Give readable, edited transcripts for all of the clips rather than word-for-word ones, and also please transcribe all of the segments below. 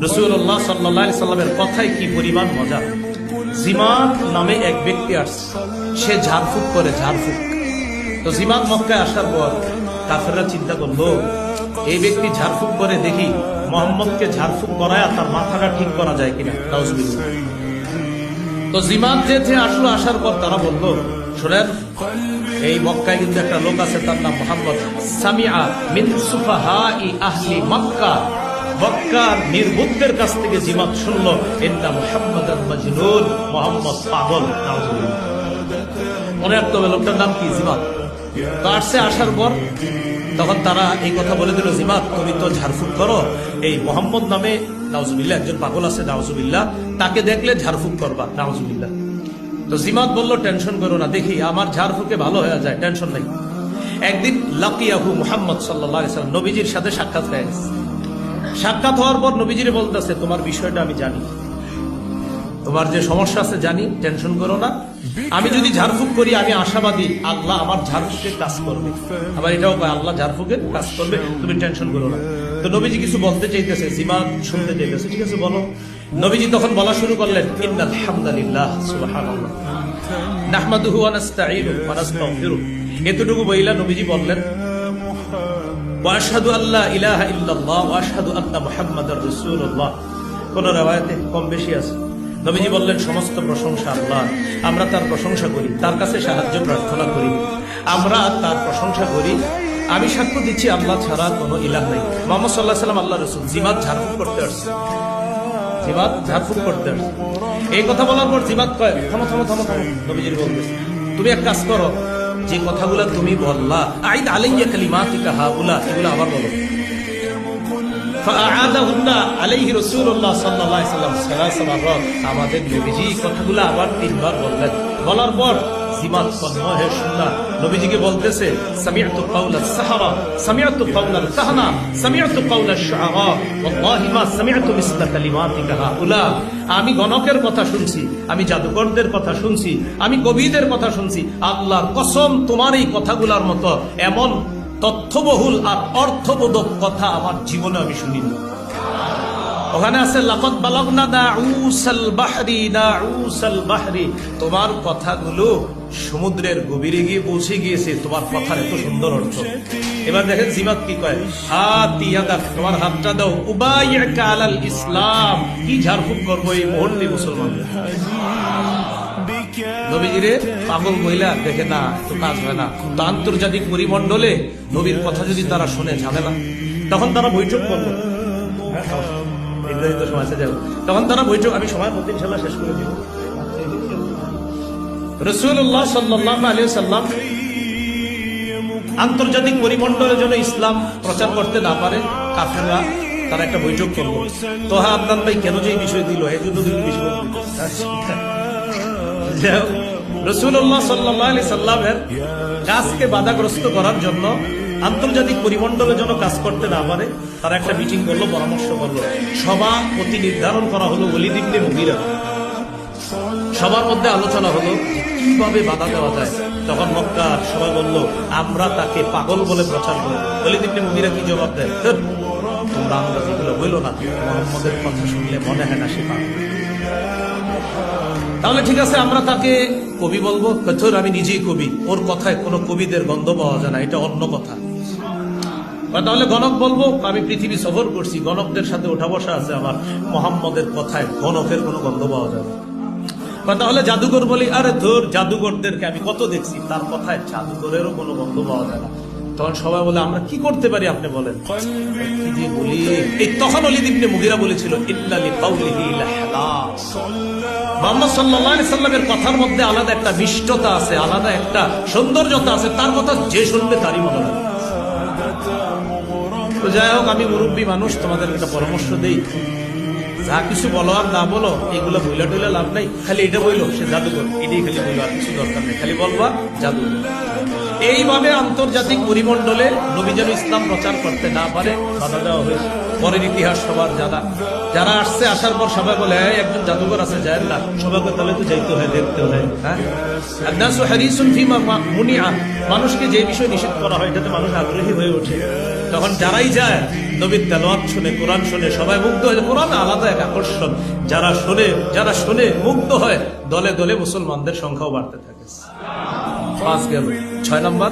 রাসূলুল্লাহ সাল্লাল্লাহু আলাইহি সাল্লামের কথায় কি পরিমাণ মজা। জিমাত নামে এক ব্যক্তি আসছে, সে ঝাড়ফুঁক করে, ঝাড়ফুঁক। তো জিমাত মক্কায় আসার পর কাফেররা চিন্তা করলো, এই ব্যক্তি ঝাড়ফুঁক করে, দেখি মোহাম্মদকে ঝাড়ফুঁক করায় তার মাথাটা ঠিক করা যায় কিনা। নাউজুবিল্লাহ। তো জিমাত যেতে আসলো, আসার পর তারা বললো, শোনেন, এই মক্কায় কিন্তু একটা লোক আছে, তার নাম মুহাম্মদ। সামিআ মিন সুফাহাই আহলি মক্কা, মক্কার নির্বুদ্ধের কাছ থেকে জিমাত শুনলো, ইন্না মুহাম্মাদান মাজনুন, মুহাম্মদ পাগল। নাউজুবিল্লাহ। মনে রাখতে হবে লোকটার নাম কি, জিমাত। তো আসছে, আসার পর তখন তারা এই কথা বলে দিল, জিমাত তুমি তো ঝাড়ফুঁক করো, এই মোহাম্মদ নামে নাউজুবিল্লাহ একজন পাগল আছে, নাউজুবিল্লাহ, তাকে দেখলে ঝাড়ফুঁক করবা। নাউজুবিল্লাহ। তো জিমাত বলল, টেনশন করো না, দেখি আমার ঝাড়ফুঁকে ভালো হয়ে যায়, টেনশন নাই। একদিন লাকিয়াহু মুহাম্মদ সাল্লাল্লাহু আলাইহি ওয়াসাল্লাম, নবীজির সাথে সাক্ষাৎ হয়ে গেছে। সাক্ষাৎ হওয়ার পর নবীজিরে বলতেছে, তোমার বিষয়টা আমি জানি, তোমার যে সমস্যা আছে জানি, টেনশন করো না, আমি যদি ঝাড়ফুঁক করি আমি আশাবাদী আল্লাহ আমার ঝাড়ফুঁকের কাজ করবে। আবার এটাও কয় আল্লাহ ঝাড়ফুঁকের কাজ করবে, তুমি টেনশন করো না। তো নবীজি কিছু বলতে চাইতেছে, জিমাত শুনতে চাইতেছে, ঠিক আছে বলো। নবীজি তখন বলা শুরু করলেন, ইন্নাল হামদালিল্লাহ সুবহানাল্লাহ নাহমাদুহু ওয়া নাস্তাঈনু ওয়া নাস্তাগফিরু। এতটুকু বইলা নবীজি বললেন, ওয়া আশহাদু আল্লা ইলাহা ইল্লাল্লাহ ওয়া আশহাদু আন্না মুহাম্মাদার রাসূলুল্লাহ। কোন riwayate কম বেশি আছে। নবীজি বললেন, সমস্ত প্রশংসা আল্লাহ, আমরা তার প্রশংসা করি, তার কাছে সাহায্য প্রার্থনা করি, আমরা তার প্রশংসা করি, আমি সাক্ষ্য দিচ্ছি আল্লাহ ছাড়া কোনো ইলাহ নাই। মুহাম্মদ সাল্লাল্লাহু আলাইহি ওয়াসাল্লাম আল্লাহর রাসূল, জিমাত ঝাড়ফুঁক করতে আসছে, জিমাত ঝাড়ফুঁক করতে আসছে। এই কথা বলার পর জিমাত কয়, থামো থামো থামো থামো। নবীজি বলতেছে, তুমি এক কাজ করো, যে কথাগুলো তুমি বললা, আইদ আলাইয়া কালিমাতিকা হাউলা, এগুলো আবার বলো। ফাআযাহুন্না আলাইহি রাসূলুল্লাহ সাল্লাল্লাহু আলাইহি ওয়াসাল্লাম সালাসা মাররাত। আমাদের নবীজি কথাগুলো আবার 3 বার বললেন। বলার পর জিমাত তন্ময় হয়ে শুনলা, নবীজিকে বলতেছে, সামিআতু কাওলাস সাহারা, সামিআতু কাওলাল কাহনা, সামিআতু কাওলাশ শুআরা, ওয়াল্লাহি মা সামিআতু মিসলা কালিমাতিকা হাউলা। আমি গণকের কথা শুনছি, আমি জাদুকরদের কথা শুনছি, আমি কবিদের কথা শুনছি, আল্লাহর কসম তোমার এই কথাগুলোর মতো এমন তথ্যবহুল আর অর্থবোধক কথা আমার জীবনে আমি শুনিনি। ওখানে আছে, লাকাদ বালাগনা নাউসাল বাহরি, নাউসাল বাহরি, তোমার কথাগুলো সমুদ্রের গভীরে গিয়ে পৌঁছে গিয়েছে, তোমার কথার এত সুন্দর অর্থ। এবার দেখেন জিমাত কি কয়, হাতি ইয়াদাক, তোমার হাতটা দাও, উবাইয়াকা আলাল ইসলাম, কি ঝাড়ফুঁক করবো এই মুহূর্তে মুসলমানদের। নবীজিরে পাগল মহিলা দেখে না, তো কাজ হয় না। তো আন্তর্জাতিক পরিমণ্ডলে নবীর কথা যদি তারা শুনে, ঝামেলা। তখন তারা বৈঠক করলো, তখন তারা বৈঠক, আমি সময়ের মধ্যে ইনশাআল্লাহ শেষ করে দিব। রাসূলুল্লাহ সাল্লাল্লাহু আলাইহি ওয়াসাল্লাম আন্তর্জাতিক পরিমণ্ডলে যেন ইসলাম প্রচার করতে না পারে, কাফেররা তারা একটা বৈঠক করলো। তো হ্যাঁ, আদনান ভাই কেন যে এই বিষয় দিল, এই জন্য দুই বিষয় রাসূলুল্লাহ সাল্লাল্লাহু আলাইহি সাল্লামের কাজকে বাধাগ্রস্ত করার জন্য, আন্তর্জাতিক পরিমণ্ডলে যেন কাজ করতে না পারে, তারা একটা মিটিং করলো, পরামর্শ করলো। সভাপতি নির্ধারণ করা হলো ওলীদ ইবনে মুগীরা। সবার মধ্যে আলোচনা হলো কিভাবে বাধা দেওয়া যায়। তখন মক্কার সবাই বলল, আমরা তাকে পাগল বলে প্রচার করব। ওলীদ ইবনে মুগীরা কি জবাব দেয়, তোমরা আমরা যেগুলো বললো না, মুহাম্মদের কথা শুনলে মনে হয় না সে পাগল। তাহলে ঠিক আছে, আমরা তাকে কবি বলবো। কথর আমি নিজেই কবি, ওর কথায় কোনো কবিদের গন্ধ পাওয়া যায় না, এটা অন্য কথা। তাহলে গণক বলবো, আমি পৃথিবী সফর করছি, গণকদের সাথে ওঠা বসা আছে আমার, মোহাম্মদের কথায় গণকের কোনো গন্ধ পাওয়া যায় না। তাহলে জাদুকর বলি, আরে ধর, জাদুকরদেরকে আমি কত দেখছি, তার কথায় জাদুকরেরও কোনো গন্ধ পাওয়া যায় না। তখন সবাই বলে, আমরা কি করতে পারি আপনি বলেন। কি যে বলি, এই তখন ওলীদ ইবনে মুগীরা বলেছিল, ইল্লা লিকাউলিহি লাহলা। মুহাম্মদ সাল্লাল্লাহু আলাইহি সাল্লামের কথার মধ্যে আলাদা একটা মিষ্টতা আছে, আলাদা একটা সৌন্দর্যতা আছে, তার কথা যে শুনবে তারই মনে হয়। তো যাই হোক, আমি মুরব্বী মানুষ, তোমাদের একটা পরামর্শ দেই, যা কিছু বলো আর না বলো, এগুলো বইলা টইলা লাভ নাই। খালি এটা বইলো সে জাদুকর, এটাই খালি বইলো, আর কিছু দরকার নেই, খালি বলবা জাদুকর। এইভাবে আন্তর্জাতিক পরিমণ্ডলে নবী যেন ইসলাম প্রচার করতে না পারে বাধা দেওয়া হয়েছে। পরের ইতিহাস সবার জানা। যারা আসছে, আসার পর সবাই বলে একজন জাদুঘর আছে, যায় না, সবাইকে তাহলে তো যাইতে হয়, দেখতে হয়। হ্যাঁ, আন্নাসু হারিসুন ফিমা মুনিআ, মানুষকে যে বিষয় নিষেধ করা হয় এটাতে মানুষ আগ্রহী হয়ে ওঠে। তখন যারাই যায় নবীর তেলাওয়াত শুনে, কোরআন শুনে, সবাই মুগ্ধ হয়। কোরআন আলাদা এক আকর্ষণ। যারা শুনে মুগ্ধ হয়, দলে দলে মুসলমানদের সংখ্যাও বাড়তে থাকে। 5 গেল। 6 নম্বর,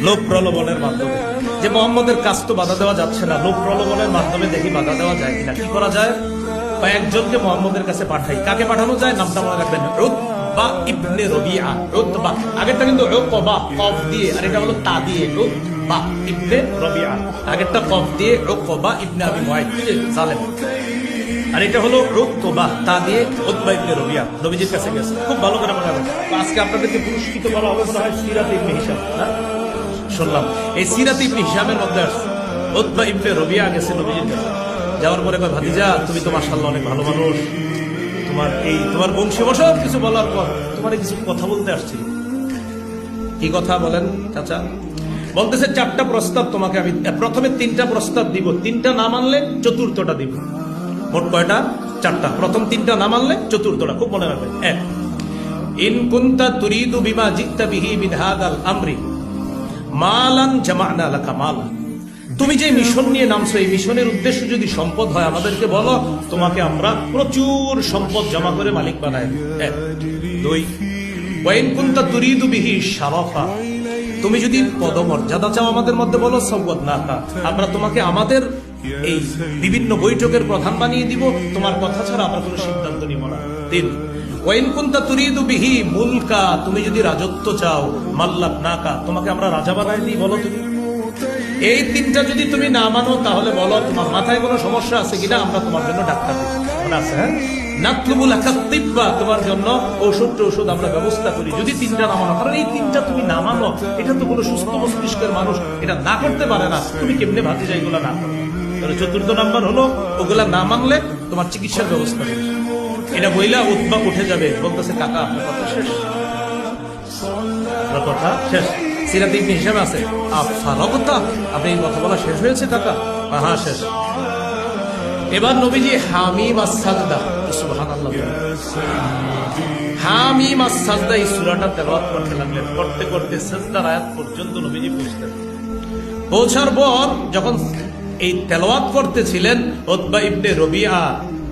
লোভ প্রলোভনের মাধ্যমে। যে মোহাম্মদের কাজ তো বাধা দেওয়া যাচ্ছে না, লোভ প্রলোভনের মাধ্যমে দেখি বাধা দেওয়া যায় কিনা। কি করা যায়? কয়েকজনকে মোহাম্মদের কাছে পাঠাই। কাকে পাঠানো যায়? নামটা মনে রাখবেন, উতবা ইবনে রবিআ। উতবা, আগেরটা কিন্তু উকবা কফ দিয়ে, আর এটা হলো তা দিয়ে। উতবা ইবনে রবিআ, আগেরটা কফ দিয়ে, উকবা ইবনে আবি মুআইদ, জালেম। আর এটা হলো উকবা তা দিয়ে, উতবা ইবনে রবিআ নবীজির কাছে গেছে। খুব ভালো করে মনে রাখবেন। আজকে আপনাদেরকে পুরস্কৃত করা হবে মনে হয় সিরাত ইবনে হিশাম। শুনলাম এই সিরাত ইবনে হিশামের মধ্যে আসছে উতবা ইবনে রবিআ গেছে নবীজির কাছে। যাওয়ার পরে কয়, ভাতিজা তুমি তো মাশাআল্লাহ অনেক ভালো মানুষ, তোমার বংশী সব কিছু বলার পর তোমার কিছু কথা বলতে আসছিল। কি কথা বলেন চাচা? বলতেছে 4টা প্রস্তাব তোমাকে আমি, প্রথমে 3টা প্রস্তাব দিব, 3টা না মানলে 4টা দিব। মোট কয়টা? 4টা। প্রথম 3টা না মানলে 4টা। খুব মনে রাখবেন। 1, ইন কুনতা তুরিদু বিমা জিতা বিহি মিন হাদাল আমরি মালান জামা'না লাকা মালা। তুমি যে মিশন নিয়ে নামছো, এই মিশনের উদ্দেশ্য যদি সম্পদ হয় আমাদেরকে বলো, তোমাকে আমরা প্রচুর সম্পদ জমা করে মালিক বানাই। 1, 2, ওয়াইন কুনতা তুরিদু বিহি শারাফা, তুমি যদি পদমর্যাদা চাও আমাদের মধ্যে বলো, সাওয়াদনাকা, আমরা তোমাকে আমাদের এই বিভিন্ন বৈঠকের প্রধান বানিয়ে দিব, তোমার কথা ছাড়া আমরা কোনো সিদ্ধান্ত নিব না। 3, ওয়াইন কুনতা তুরিদু বিহি মুলকা, তুমি যদি রাজত্ব চাও, মাল্লাকনাকা, তোমাকে আমরা রাজা বানাই দিই, বলো তুমি। এই 3টা যদি তুমি না মানো তাহলে বলো তোমার মাথায় কোনো সমস্যা আছে কিনা, আমরা তোমার জন্য ডাক্তার মনে আছে। হ্যাঁ, নাতলুবুল আকাতিব্বা, তোমার জন্য ঔষধ আমরা ব্যবস্থা করি, যদি 3টা না মানো। কারণ এই 3টা তুমি না মানো, এটা তো কোনো সুস্থ মস্তিষ্কের মানুষ এটা না করতে পারে না। তুমি কেমনে ভাতিজা এগুলো না করো? 4th নাম্বার হলো, ওগুলা না মানলে তোমার চিকিৎসার ব্যবস্থা করি। এটা বইলা উতবা উঠে যাবে, বলতেছে কাকা আপনার কথা শেষ, কথা শেষ। সিরাত ইবনে হিশাম আছে, আফারাগতা, আপনি এই কথা বলা শেষ হয়েছে কাকা? হ্যাঁ শেষ। এবার নবীজি হামিম আস-সাজদা, সুবহানাল্লাহ, হামিম আস-সাজদা এই সূরাটা তেলাওয়াত করতে লাগলেন। করতে করতে সাজদার আয়াত পর্যন্ত নবীজি পৌঁছলেন। পৌঁছার পর যখন এই তেলাওয়াত করতেছিলেন, উতবা ইবনে রবিআ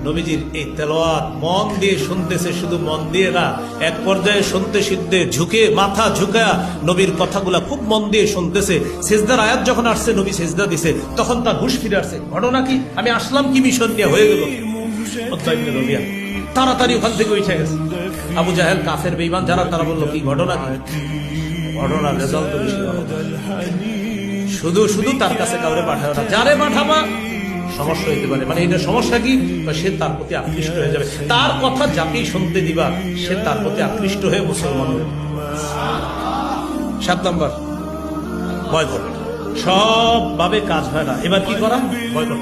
নবীজির এই তেলাওয়াত মন দিয়ে শুনতেছে, শুধু মন দিয়ে না, এক পর্যায়ে শুনতে সিদ্ধে ঝুঁকে, মাথা ঝুঁকা নবীর কথাগুলা খুব মন দিয়ে শুনতেছে। সিজদার আয়াত যখন আসছে, নবী সিজদা দিছে, তখন তার হুঁশ ফিরে আসছে। ঘটনা কি? আমি আসলাম কি মিশন নিয়ে, হয়ে গেল উতবা ইবনে রবিআ তাড়াতাড়ি ওখান থেকে উঠে গেছে। আবু জাহেল, কাফের বেঈমান যারা, তারা বললো কি ঘটনা কি? ঘটনা রেজাল্ট তো বেশি ভালো। শুধু তার কাছে কাউরে পাঠাবে না, যারে পাঠাবা সমস্যা হইতে পারে। মানে এটা সমস্যা কি? সে তার প্রতি আকৃষ্ট হয়ে যাবে। তার কথা যাকেই শুনতে দিবা, সে তার প্রতি আকৃষ্ট হয়ে মুসলমান হবে। 7 নম্বর, বয়কট। সব ভাবে কাজ হয় না, এবার কি করা? বয়কট।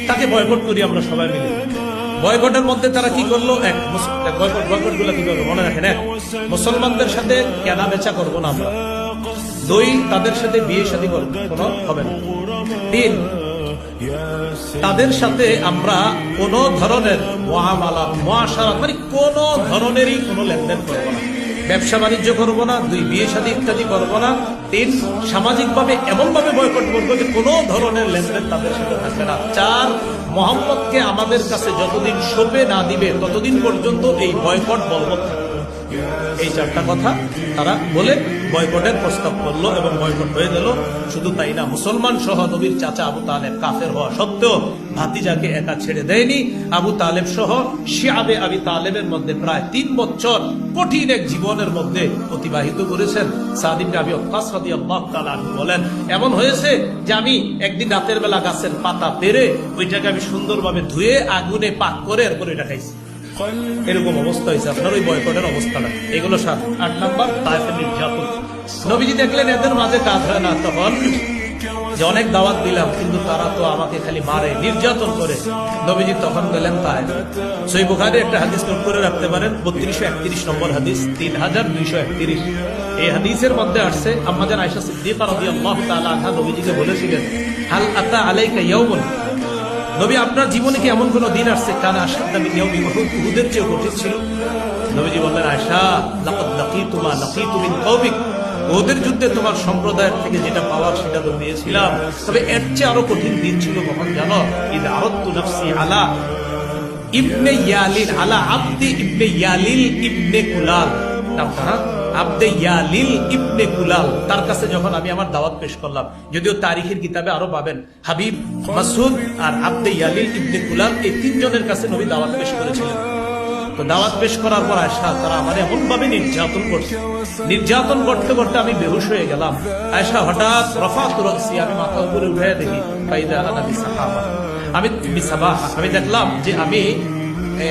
তাকে বয়কট করি আমরা সবাই মিলে। বয়কটের মধ্যে তারা কি করলো? বয়কট গুলো কি করবো মনে রাখেন। 1, মুসলমানদের সাথে কেনা বেচা করবো না আমরা। 2, তাদের সাথে বিয়ে শাদী করবো কোনো হবে না। 3, তাদের সাথে আমরা কোন ধরনের মুআমালাত, মুআশারাত, মানে কোন ধরনেরই কোনো লেনদেন করবো না, ব্যবসা বাণিজ্য করবো না। 2, বিয়ে শাদী ইত্যাদি করবো না। 3, সামাজিক ভাবে এমন ভাবে বয়কট করবো যে কোনো ধরনের লেনদেন তাদের সাথে থাকবে না। 4, মুহাম্মদকে আমাদের কাছে যতদিন সঁপে না দিবে ততদিন পর্যন্ত এই বয়কট বলবৎ থাকবে। এই 4টা কথা তারা বলে বয়কটের প্রস্তাব করলো এবং বয়কট হয়ে গেল। শুধু তাই না, মুসলমান সহ নবীর চাচা আবু তালেব কাফের হওয়া সত্ত্বেও ভাতিজাকে একা ছেড়ে দেয়নি। আবু তালেব সহ শিয়াবে আবি তালেবের মধ্যে প্রায় 3 বছর কঠিন এক জীবনের মধ্যে অতিবাহিত করেছেন। সাদ ইবনে আবি ওয়াক্কাস রাদিয়াল্লাহু তাআলা আনহু বলেন, এমন হয়েছে যে আমি একদিন রাতের বেলা গাছের পাতা পেরে ওইটাকে আমি সুন্দরভাবে ধুয়ে আগুনে পাক করে এরপর এটা খাইছি। এরকম অবস্থা হয়েছে আপনার ওই বয়কটের অবস্থাটা। এগুলো 7। 8 নম্বর, তায়েফের নির্যাতন। নবীজি দেখলেন এদের মাঝে কাজ হয় না, তখন যে অনেক দাওয়াত দিলাম কিন্তু তারা তো আমাকে খালি মারে, নির্যাতন করে। নবীজি তখন গেলেন তায়েফ। সহিহ বুখারীর একটা হাদিস নোট করে রাখতে পারেন, 3231 নম্বর হাদিস, 3231। এই হাদিসের মধ্যে আসছে আম্মা জান আয়েশা সিদ্দিকা রাদিয়াল্লাহু তাআলা আনহা নবীজিকে বলেছিলেন, হাল আতা আলাইকা ইয়াউমুন, নবী আপনার জীবনে কি এমন কোন দিন আসছে কানা আশাদ্দা মিন ইয়াউমি উহুদ, উহুদের চেয়ে কঠিন ছিল? নবীজি বললেন, আয়েশা লাকাদ লাকিতু মা লাকিতু মিন কওমিক, ওদের যুদ্ধে তোমার সম্প্রদায়ের থেকে যেটা পাওয়ার সেটা তো পেয়েছিলাম, তবে এর চেয়ে আরো কঠিন দিন ছিল কখন জানো? ইদ আরাদতু নাফসি আলা ইবনে ইয়ালিল, আলা আবদি ইবনে ইয়ালিল ইবনে কুলাল, নামটা আবদে ইয়ালিল ইবনে কুলাল, তার কাছে যখন আমি আমার দাওয়াত পেশ করলাম। যদিও তারিখের কিতাবে আরো পাবেন হাবিব, মাসউদ আর আবদে ইয়ালিল ইবনে কুলাল, এই তিনজনের কাছে নবী দাওয়াত পেশ করেছিলেন। তো দাওয়াত পেশ করার পর আয়েশা তারা আমার এমন ভাবে নির্যাতন করছে, নির্যাতন করতে করতে আমি বেহুশ হয়ে গেলাম। আয়েশা হঠাৎ রফাত রাসি, আমি মাথা উপরে উঠে দেখি ফাইদা আনা বিসাহাবা, আমি বিসাবাহ, আমি দেখলাম যে আমি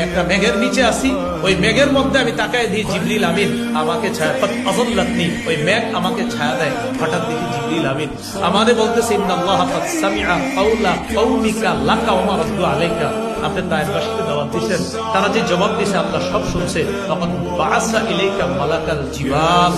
একটা মেঘের নিচে আছি, ওই মেঘের মধ্যে আমি তাকায় দিই জিবরিল আমিন আমাকে ছায়া, আযাল্লাতনি, ওই মেঘ আমাকে ছায়া দেয়। হঠাৎ দেখি জিবরিল আমিন আমাদের বলতেছে, ইন্নাল্লাহ কাদ সামিআ কাওলা কওমিকা লাকা ওয়া মা রাদ্দু আলাইকা, আপনি তায়েফবাসীকে দাওয়াত দিয়েছেন, তারা যে জবাব দিয়েছে আল্লাহ সব শুনছে। তখন বাআসা ইলাইকা মালাকাল জিবাল,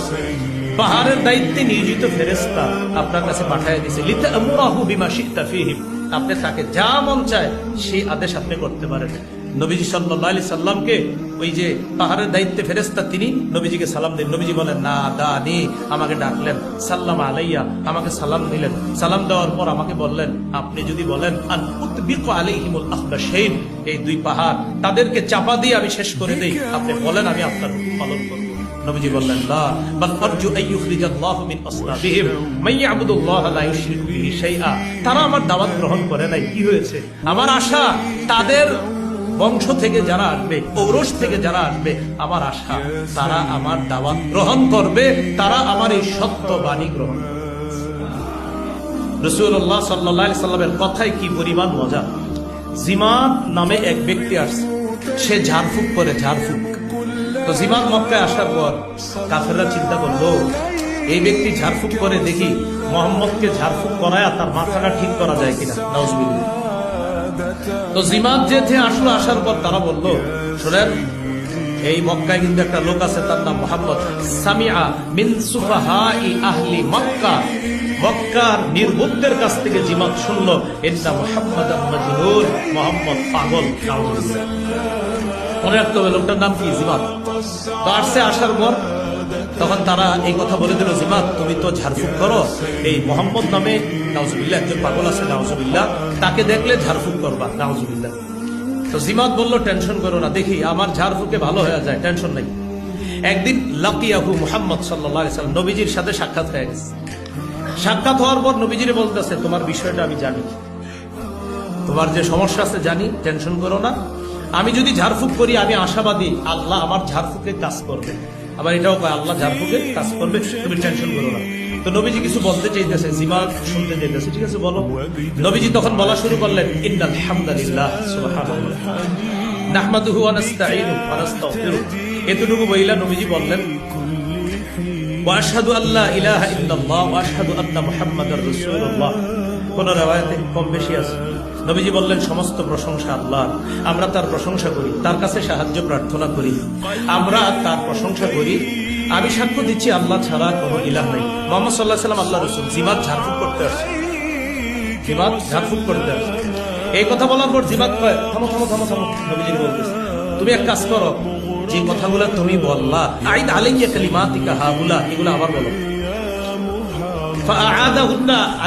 পাহাড়ের দায়িত্বে নিয়োজিত ফেরেশতা আপনার কাছে পাঠিয়ে দিয়েছে, লিতা'মুরাহু বিমা শি'তা ফীহিম, আপনি তাকে যা মন চায় সেই আদেশ আপনি করতে পারেন। নবীজি সাল্লাল্লাহু আলাইহি সাল্লামকে ওই যে পাহাড়ের দায়িত্বে ফেরেশতা, তিনি নবীজিকে সালাম দেন। নবীজি বলেন, না দানি, আমাকে ডাকলেন, সাল্লাম আলাইয়া, আমাকে সালাম দিলেন। সালাম দেওয়ার পর আমাকে বললেন, আপনি যদি বলেন আন উতবিকু আলাইহিমুল আখবাশাইন, এই দুই পাহাড় তাদেরকে চাপা দিয়ে আমি শেষ করে দেই, আপনি বলেন, আমি আপনার পালন করব। নবীজি বললেন, লা বাল আরজু আইয়ুখরিজাল্লাহু মিন আসলাবিহিম মান ইয়াবুদুল্লাহা লা ইউশরিকু বিহি শাইআ, তারা আমার দাওয়াত গ্রহণ করে নাই, কি হয়েছে? আমার আশা তাদের বংশ থেকে যারা আসবে, ঔরস থেকে যারা আসবে, আমার আশা তারা আমার দাওয়াত গ্রহণ করবে, তারা আমার এই সত্য বাণী গ্রহণ করবে। রাসূলুল্লাহ সাল্লাল্লাহু আলাইহি সাল্লামের কথায় কি পরিমাণ মজা। জিমাদ নামে এক ব্যক্তি আসছে, সে ঝাড়ফুঁক করে, ঝাড়ফুঁক। তো জিমাদ মক্কায় আসার পর কাফেররা চিন্তা করলো, এই ব্যক্তি ঝাড়ফুঁক করে, দেখি মুহাম্মদকে ঝাড়ফুঁক করায় তার মাথাটা ঠিক করা যায় কিনা, নাউজুবিল্লাহ। তো জিমাদ যেতে আসলো, আসার পর তারা বললো, শোনেন, এই মক্কায় কিন্তু একটা লোক আছে, তার নাম মুহাম্মদ, সামিআ মিন সুফাহাই আহলি মক্কা, মক্কার নির্বুদ্ধের কাছ থেকে জিমাদ শুনলো, ইন্না মুহাম্মাদান মাজনুন, মুহাম্মদ পাগল। নাউজুবিল্লাহ। মনে রাখতে হবে লোকটার নাম কি, জিমাদ। তো আসছে, আসার পর তখন তারা এই কথা বলে দিল, জিমাদ তুমি তো ঝাড়ফুঁক করো, এই মোহাম্মদ নামে নাউজুবিল্লাহ একজন পাগল আছে, নাউজুবিল্লাহ, তাকে দেখলে ঝাড়ফুঁক করবা, নাউজুবিল্লাহ। তো জিমাদ বলল, টেনশন করো না, দেখি আমার ঝাড়ফুঁকে ভালো হয়ে যায়, টেনশন নাই। একদিন লাকিয়াহু মুহাম্মদ সাল্লাল্লাহু আলাইহি সাল্লাম, নবীজির সাথে সাক্ষাৎ হয়ে গেছে। সাক্ষাৎ হওয়ার পর নবীজিরে বলতেছে, তোমার বিষয়টা আমি জানি, তোমার যে সমস্যা আছে জানি, টেনশন করো না, আমি যদি ঝাড়ফুঁক করি আমি আশাবাদী আল্লাহ আমার ঝাড়ফুঁকে কাজ করবে। আবার এটাও কয় আল্লাহ ঝাড়ফুঁকে কাজ করবে, তুমি টেনশন করো না। তো নবীজি কিছু বলতে চাইতেছে, জিমাদ শুনতে চাইতেছে, ঠিক আছে বলো। নবীজি তখন বলা শুরু করলেন, ইন্নাল হামদালিল্লাহ সুবহানাল্লাহ নাহমাদুহু ওয়া নাস্তাঈনু ওয়া নাস্তাগফিরু, এতটুকু বইলা নবীজি বললেন, ওয়া আশহাদু আল্লা ইলাহা ইল্লাল্লাহ ওয়া আশহাদু আন্না মুহাম্মাদার রাসূলুল্লাহ। কোন riwayate কম বেশি আছে। নবীজি বললেন, সমস্ত প্রশংসা আল্লাহর, আমরা তার প্রশংসা করি, তার কাছে সাহায্য প্রার্থনা করি, আমরা তার প্রশংসা করি, আমি সাক্ষ্য দিচ্ছি আল্লাহ ছাড়া কোনো ইলাহ নাই, মুহাম্মদ সাল্লাল্লাহু আলাইহি ওয়াসাল্লাম আল্লাহর রাসূল। জিমাদ ঝাড়ফুঁক করতে আসছে, জিমাদ ঝাড়ফুঁক করতে আসছে। এই কথা বলার পর জিমাদ কয়, থামো থামো থামো থামো, নবীজি বলতেছে, তুমি এক কাজ করো, যে কথাগুলো তুমি বললা, আইদ আলাইয়া কালিমাতিকা হাউলা, এগুলো আবার বলো।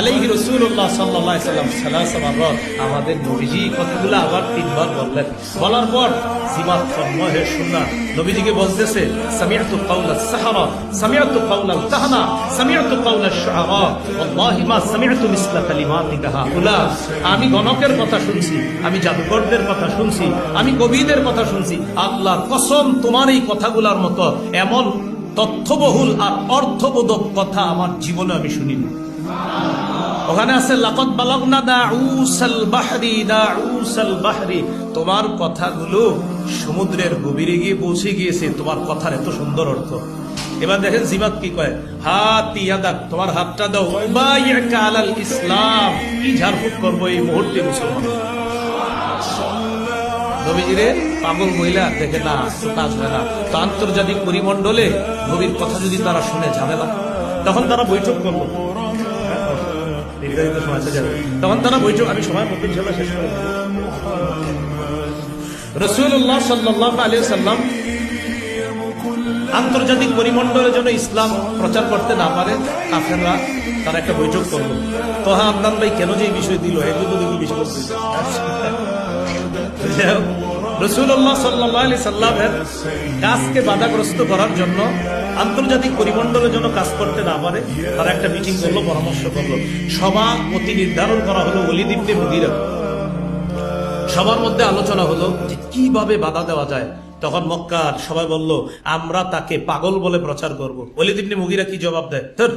আলাইহি রাসূলুল্লাহ সাল্লাল্লাহু আলাইহি ওয়াসাল্লাম সালাসা মাররাত, আমাদের নবীজি কথাগুলো আবার 3 বার বললেন। বলার পর জিমাদ তন্ময়ে শুননা নবীজিকে বলতেছে, সামিআতু কাওলাস সাহারা, সামিআতু কাওলাল কাহানা, সামিআতু কাওলাশ শুআরা, ওয়াল্লাহি মা সামিআতু মিসলা কালিমাতিকা হাউলা। আমি গণকের কথা শুনছি, আমি জাদুকরদের কথা শুনছি, আমি কবিদের কথা শুনছি, আল্লাহর কসম তোমার এই কথাগুলোর মতো এমন তথ্যবহুল আর অর্থবোধক কথা আমার জীবনে আমি শুনিনি। ওখানে আছে লাকাদ বালাগনা দাউসাল বাহরি, দাউসাল বাহরি, তোমার কথাগুলো সমুদ্রের গভীরে গিয়ে পৌঁছে গিয়েছে, তোমার কথার এত সুন্দর অর্থ। এবার দেখেন জিমাত কি কয়, হাত ইয়াদাক, তোমার হাতটা দাও, বাইয়াকা আলাল ইসলাম, কি ঝাড়ফুঁক করবো এই মুহূর্তে মুসলমান। নবীজিরে পাগল মহিলা দেখে না, তো কাজ হয় না। তো আন্তর্জাতিক পরিমণ্ডলে নবীর কথা যদি তারা শুনে ঝামেলা, তখন তারা বৈঠক করবো, নির্ধারিত সময় আছে যাবে, তখন তারা বৈঠক, আমি সময় মতো ঝামেলা শেষ করে দেবো। রাসূলুল্লাহ সাল্লাল্লাহু আলাইহি সাল্লাম আন্তর্জাতিক পরিমণ্ডলের জন্য ইসলাম প্রচার করতে না পারে, কাফেররা তারা একটা বৈঠক করলো। তো হ্যাঁ, আদনান ভাই কেন যে এই বিষয় দিল, এগুলো দেখি বিষয় করতে রাসূলুল্লাহ সাল্লাল্লাহু আলাইহি সাল্লামের কাজকে বাধাগ্রস্ত করার জন্য, আন্তর্জাতিক পরিমণ্ডলের জন্য কাজ করতে না পারে, তারা একটা মিটিং করলো, পরামর্শ করলো, সভাপতি নির্ধারণ করা হলো ওলীদ ইবনে মুগীরা। সবার মধ্যে আলোচনা হলো যে কিভাবে বাধা দেওয়া যায়। তখন মক্কার সবাই বলল, আমরা তাকে পাগল বলে প্রচার করব। ওলীদ ইবনে মুগীরা কি জবাব দেয়, ধর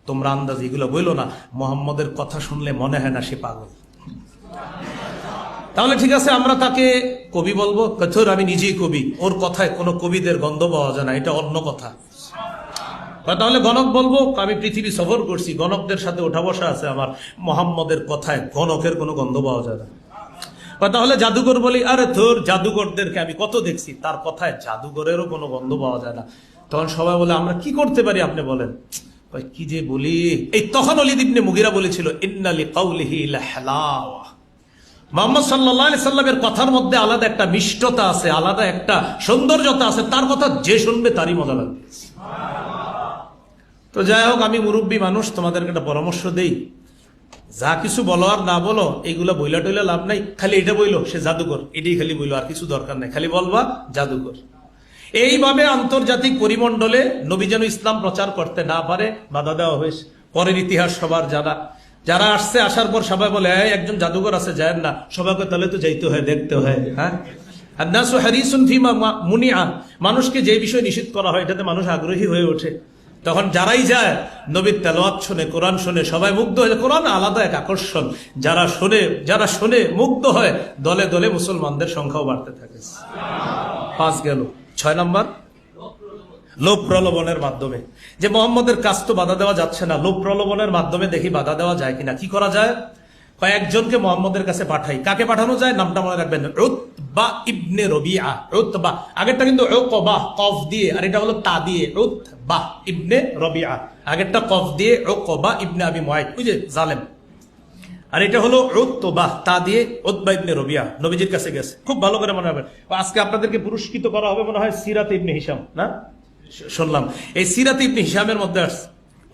তোমরা আন্দাজ এগুলো বইলো না, মুহাম্মদের কথা শুনলে মনে হয় না সে পাগল। তাহলে ঠিক আছে, আমরা তাকে কবি বলবো। কথর আমি নিজেই কবি, ওর কথায় কোনো কবিদের গন্ধ পাওয়া যায় না, এটা অন্য কথা। তাহলে গণক বলবো, আমি পৃথিবী সফর করছি, গণকদের সাথে ওঠা বসা আছে আমার, মুহাম্মদের কথায় গণকের কোনো গন্ধ পাওয়া যায় না। তাহলে জাদুঘর বলি, আরে তোর জাদুঘরদেরকে আমি কত দেখছি, তার কথায় জাদুঘরেরও কোনো গন্ধ পাওয়া যায় না। তখন সবাই বলে, আমরা কি করতে পারি আপনি বলেন। কি যে বলি, এই তখন ওলীদ ইবনে মুগীরা বলেছিল, ইন্না লিকাউলিহি লাহালাওয়া, মুহাম্মদ সাল্লাল্লাহু আলাইহি সাল্লামের কথার মধ্যে আলাদা একটা মিষ্টতা আছে, আলাদা একটা সৌন্দর্যতা আছে, তার কথা যে শুনবে তারই মজা লাগবে। তো যাই হোক, আমি মুরব্বী মানুষ, তোমাদেরকে একটা পরামর্শ দেই, যা কিছু বলো আর না বলো, এইগুলা বইলা টইলা লাভ নাই। খালি এটা বইলো সে জাদুকর, এটাই খালি বইলো, আর কিছু দরকার নাই, খালি বলবা জাদুকর। এইভাবে আন্তর্জাতিক পরিমণ্ডলে নবী যেন ইসলাম প্রচার করতে না পারে বাধা দেওয়া হয়েছে। পরের ইতিহাস সবার জানা, যারা আসছে, আসার পর সবাই বলে একজন জাদুঘর আছে, যায় না, সবাইকে তাহলে তো যাইতে হয়, দেখতে হয়। হ্যাঁ, আন্নাসু হারিসুন ফিমা মুনিআ, মানুষকে যে বিষয় নিষিদ্ধ করা হয় এটাতে মানুষ আগ্রহী হয়ে ওঠে। তখন যারাই যায়, নবীর তেলাওয়াত শুনে, কোরআন শুনে, সবাই মুগ্ধ হয়ে যায়। কোরআন আলাদা এক আকর্ষণ, যারা শুনে মুগ্ধ হয়, দলে দলে মুসলমানদের সংখ্যাও বাড়তে থাকে। 5 গেল। 6 নম্বর, লোভ প্রলোভনের মাধ্যমে। যে মুহাম্মদের কাজ তো বাধা দেওয়া যাচ্ছে না, লোভ প্রলোভনের মাধ্যমে দেখি বাধা দেওয়া যায় কিনা। কি করা যায়, কয়েকজনকে মুহাম্মদের কাছে পাঠাই। কাকে পাঠানো যায়, নামটা মনে রাখবেন, উতবা ইবনে রবিআ। উতবা, আগেরটা কিন্তু উকবা কফ দিয়ে, আর এটা হলো তা দিয়ে, উতবা ইবনে রবিআ। আগেরটা কফ দিয়ে, উকবা ইবনে আবি মুআইদ, ওই যে জালেম। আর এটা হলো উতবা তা দিয়ে, উতবা ইবনে রবিআ নবীজির কাছে গেছে। খুব ভালো করে মনে রাখবেন। আজকে আপনাদেরকে পুরস্কৃত করা হবে মনে হয় সিরাত ইবনে হিশাম, না শুনলাম এই সিরাত ইবনে হিশামের মধ্যে আসছে,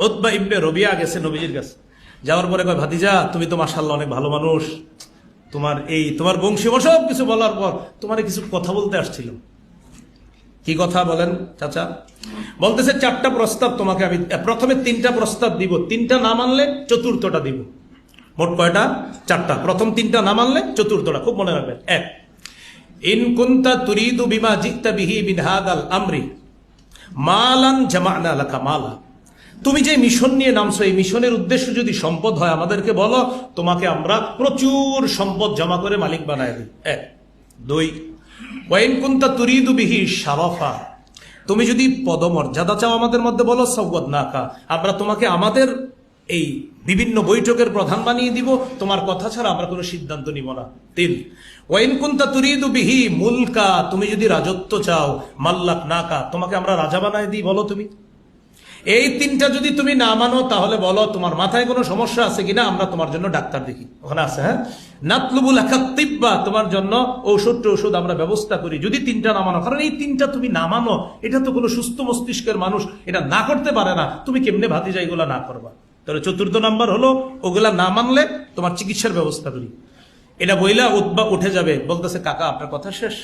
উতবা ইবনে রবিআ গেছে নবীজির কাছে। যাওয়ার পরে কয়, ভাতিজা তুমি তো মাশাআল্লাহ অনেক ভালো মানুষ, তোমার বংশী সব কিছু বলার পর তোমার কিছু কথা বলতে আসছিল। কি কথা বলেন চাচা? বলতেছে 4টা প্রস্তাব তোমাকে আমি, প্রথমে 3টা প্রস্তাব দিব, 3টা না মানলে 4টা দিব। মোট কয়টা? 4টা। প্রথম 3টা না মানলে 4টা। খুব মনে রাখবেন। 1, ইন কুনতা তুরিদু বিমা জিতা বিহি মিন হাদাল আমরি মালান জামা'না লাকা মালা। তুমি যে মিশন নিয়ে নামছো, এই মিশনের উদ্দেশ্য যদি সম্পদ হয়, আমাদেরকে বলো, তোমাকে আমরা প্রচুর সম্পদ জমা করে মালিক বানায় দিই। 1, 2, ওয়াইন কুনতা তুরিদু বিহি শারাফা, তুমি যদি পদমর্যাদা চাও আমাদের মধ্যে, বলো সাওয়াদনাকা, আমরা তোমাকে আমাদের এই বিভিন্ন বৈঠকের প্রধান বানিয়ে দিব, তোমার কথা ছাড়া আমরা কোনো সিদ্ধান্ত নিব না। 3, ওয়াইন কুনতা তুরিদু বিহি মুলকা, তুমি যদি রাজত্ব চাও, মাল্লাকনাকা, তোমাকে আমরা রাজা বানায় দিই, বলো তুমি। এই 3টা যদি তুমি না মানো, তাহলে বলো তোমার মাথায় কোনো সমস্যা আছে কিনা, আমরা তোমার জন্য ডাক্তার দেখি, ওখানে আছে। হ্যাঁ, নাতলুবুল তিব্বা, তোমার জন্য ঔষধ আমরা ব্যবস্থা করি, যদি 3টা না মানো। কারণ এই 3টা তুমি না মানো, এটা তো কোনো সুস্থ মস্তিষ্কের মানুষ এটা না করতে পারে না, তুমি কেমনে ভাতিজা এগুলা না করবা? তাহলে 4 নাম্বার হলো, ওগুলা না মানলে তোমার চিকিৎসার ব্যবস্থা করি। এটা বইলা উতবা উঠে যাবে, বলতেছে, কাকা আপনার কথা শেষ,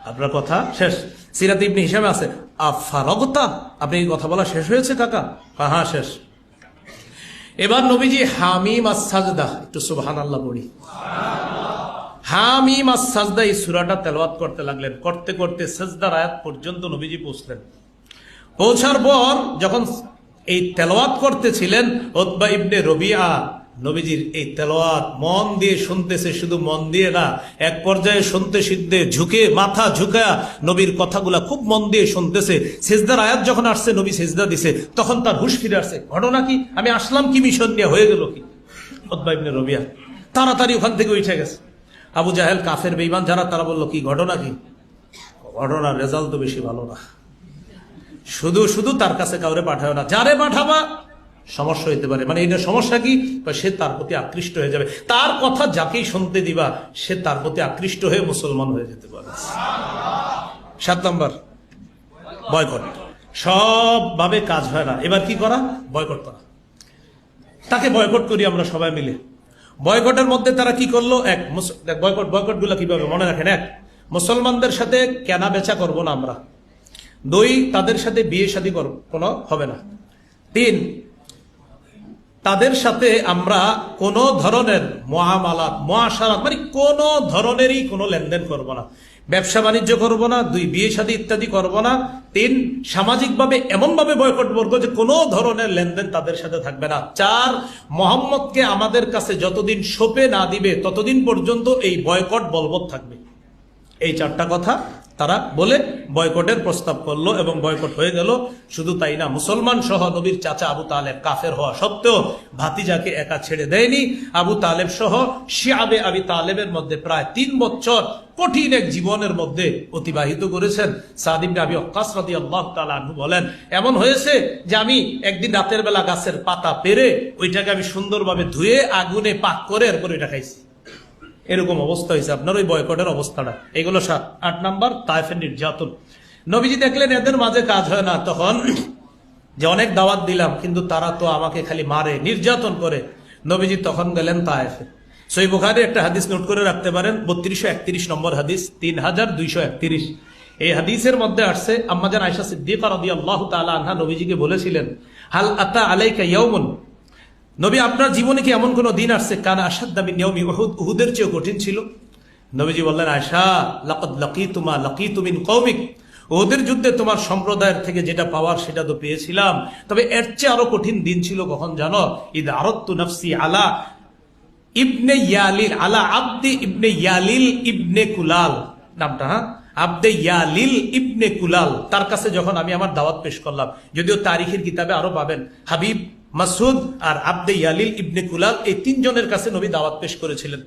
আপনার কথা শেষ। সিরাত ইবনে হিশামে আছে, আফারগতা, আপনি এই কথা বলা শেষ হয়েছে কাকা? হ্যাঁ শেষ। এবার নবীজি হামিম আস-সাজদা, একটু সুবহানাল্লাহ পড়ি। হামিম আস-সাজদা, এই সূরাটা তেলাওয়াত করতে লাগলেন। করতে করতে সাজদার আয়াত পর্যন্ত নবীজি পৌঁছলেন। পৌঁছার পর যখন এই তেলাওয়াত করতেছিলেন, উতবা ইবনে রবিআ নবীজির এই তেলাওয়াত মন দিয়ে শুনতেছে, শুধু মন দিয়ে না, এক পর্যায়ে শুনতে সিদ্ধে ঝুঁকে মাথা ঝুঁকা নবীর কথাগুলা খুব মন দিয়ে শুনতেছে। সেজদার আয়াত যখন আসছে, নবী সেজদা দিছে, তখন তার হুঁশ ফিরে আসছে। ঘটনা কি? আমি আসলাম কি মিশন নিয়ে, হয়ে গেল কি? উতবা ইবনে রবিয়া তাড়াতাড়ি ওখান থেকে উঠে গেছে। আবু জাহেল, কাফের বেঈমান যারা, তারা বলল কি ঘটনা কি? ঘটনার রেজাল্ট তো বেশি ভালো না। শুধু শুধু তার কাছে কাউরে পাঠাও না, যারে পাঠাবা সমস্যা হইতে পারে। মানে এটা সমস্যা কি? সে তার প্রতি আকৃষ্ট হয়ে যাবে, তার কথা যাকেই শুনতে দিবা সে তার প্রতি আকৃষ্ট হয়ে মুসলমান হয়ে যেতে পারে। 7 নম্বর, বয়কট। সব ভাবে কাজ হয় না, এবার কি করা? বয়কট করা। তাকে বয়কট করি আমরা সবাই মিলে। বয়কটের মধ্যে তারা কি করলো? বয়কট গুলো কিভাবে মনে রাখেন? 1, মুসলমানদের সাথে কেনা বেচা করবো না আমরা। 2, তাদের সাথে বিয়ে শাদী কোনো হবে না। 3, তাদের সাথে আমরা কোন ধরনের মুআমালাত, মুআশারাত, মানে কোন ধরনেরই কোনো লেনদেন করব না, ব্যবসা বাণিজ্য করব না। 2, বিয়ে শাদী ইত্যাদি করব না। 3, সামাজিকভাবে এমন ভাবে বয়কট করব যে কোনো ধরনের লেনদেন তাদের সাথে থাকবে না। 4, মুহাম্মদকে আমাদের কাছে যতদিন সঁপে না দিবে ততদিন পর্যন্ত এই বয়কট বলবৎ থাকবে। এই 4টা কথা তারা বলে বয়কটের প্রস্তাব করলো এবং বয়কট হয়ে গেল। শুধু তাই না, মুসলমান সহ নবীর চাচা আবু তালেব কাফের হওয়া সত্ত্বেও ভাতিজাকে একা ছেড়ে দেয়নি। আবু তালেব সহ শিয়াবে আবি তালেবের মধ্যে প্রায় 3 বছর কঠিন এক জীবনের মধ্যে অতিবাহিত করেছেন। সাদ ইবনে আবি ওয়াক্কাস রাদিয়াল্লাহু তাআলা আনহু বলেন, এমন হয়েছে যে আমি একদিন রাতের বেলা গাছের পাতা পেরে ওইটাকে আমি সুন্দরভাবে ধুয়ে আগুনে পাক করে এরপর ওইটা খাইছি। এরকম অবস্থা হয়েছে আপনার ওই বয়কটের অবস্থাটা। এগুলো 7। 8 নম্বর, তায়েফের নির্যাতন। নবীজি দেখলেন এদের মাঝে কাজ হয় না, তখন যে অনেক দাওয়াত দিলাম কিন্তু তারা তো আমাকে খালি মারে, নির্যাতন করে। নবীজি তখন গেলেন তায়েফে। সহিহ বুখারী একটা হাদিস নোট করে রাখতে পারেন, 3231 নম্বর হাদিস, 3231। এই হাদিসের মধ্যে আসছে, আম্মাজান আয়েশা সিদ্দিকা রাদিয়াল্লাহু তাআলা আনহা নবীজিকে বলেছিলেন, হাল আতা আলাইকা ইয়াউমুন, নবী আপনার জীবনে কি এমন কোন দিন আসছে কানা আশাদ্দা মিন ইয়াউমি উহুদ, উহুদের চেয়ে কঠিন ছিল? নবীজি বললেন, আয়েশা লাকাদ লাকিতু মিন কওমিক, উহুদের যুদ্ধে তোমার সম্প্রদায়ের থেকে যেটা পাওয়ার সেটা তো পেয়েছিলাম, তবে এর চেয়ে আরো কঠিন দিন ছিল। কখন জানো? ইদ আরাদতু নাফসি আলা ইবনে ইয়ালিল, আলা আব্দি ইবনে ইয়ালিল ইবনে কুলাল, নামটা, হ্যাঁ, আব্দে ইয়ালিল ইবনে কুলাল, তার কাছে যখন আমি আমার দাওয়াত পেশ করলাম। যদিও তারিখের কিতাবে আরো পাবেন, হাবিব, মাসউদ আর আব্দে ইয়ালিল ইবনে কুলাল, এই 3 জনের কাছে নবী দাওয়াত পেশ করেছিলেন।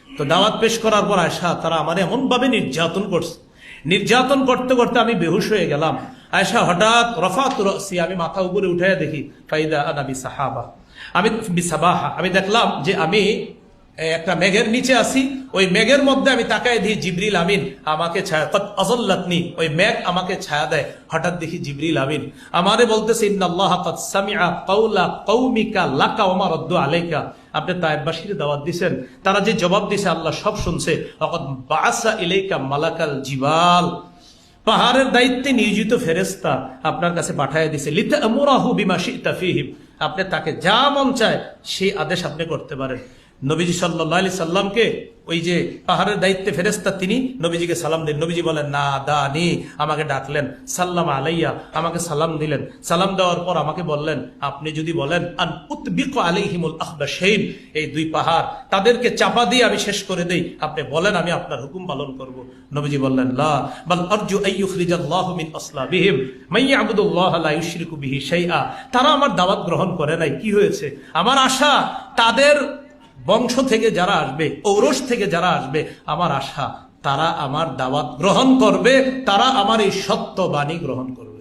তো দাওয়াত পেশ করার পর আয়েশা, তারা আমার এমন ভাবে নির্যাতন করছে, নির্যাতন করতে করতে আমি বেহুশ হয়ে গেলাম। আয়েশা হঠাৎ রফাত রাসি, আমি মাথা উপরে উঠাইয়া দেখি, ফাইদা আনা বিসাহাবা, আমি বিসাবাহা, আমি দেখলাম যে আমি একটা মেঘের নিচে আছি। ওই মেঘের মধ্যে আমি তাকায় দিই জিবরিল আমিন আমাকে ছায়া, কদ আযাল্লাতনি, ওই মেঘ আমাকে ছায়া দেয়। হঠাৎ দেখি জিবরিল আমিন আমারে বলতেছে, ইন্নাল্লাহা কদ সামিআ কাওলা কওমিকা লাকা ওয়া মা রাদ্দু আলাইকা, আপনি তায়েফবাসীর দাওয়াত দিবেন, তারা যে জবাব দিছে আল্লাহ সব শুনছে। ওয়াকাদ বাআসা ইলাইকা মালাকাল জিবাল, পাহাড়ের দায়িত্বে নিয়োজিত ফেরেশতা আপনার কাছে পাঠায় দিছে, লিতা'মুরাহু বিমা শি'তা ফীহিম, আপনি তাকে যা মন চায় সেই আদেশ আপনি করতে পারেন। নবীজি সাল্লাল্লাহু আলাইহি সাল্লামকে ওই যে পাহাড়ের দায়িত্বে ফেরেশতা, তিনি নবীজিকে সালাম দেন। নবীজি বলেন, না দানি, আমাকে ডাকলেন, সাল্লাম আলাইয়া, আমাকে সালাম দিলেন। সালাম দেওয়ার পর আমাকে বললেন, আপনি যদি বলেন আন উতবিকু আলাইহিমুল আখবাশাইন, এই 2 পাহাড় তাদেরকে চাপা দিয়ে আমি শেষ করে দেই, আপনি বলেন আমি আপনার হুকুম পালন করব। নবীজি বললেন, লা বাল আরজু আইয়ুখরিজাল্লাহু মিন আসলাবিহিম মাইয়াবুদুল্লাহ লা ইউশরিকু বিহি শাইআ, তারা আমার দাওয়াত গ্রহণ করে নাই, কি হয়েছে? আমার আশা তাদের বংশ থেকে যারা আসবে, ঔরস থেকে যারা আসবে, আমার আশা তারা আমার দাওয়াত গ্রহণ করবে, তারা আমার এই সত্য বাণী গ্রহণ করবে।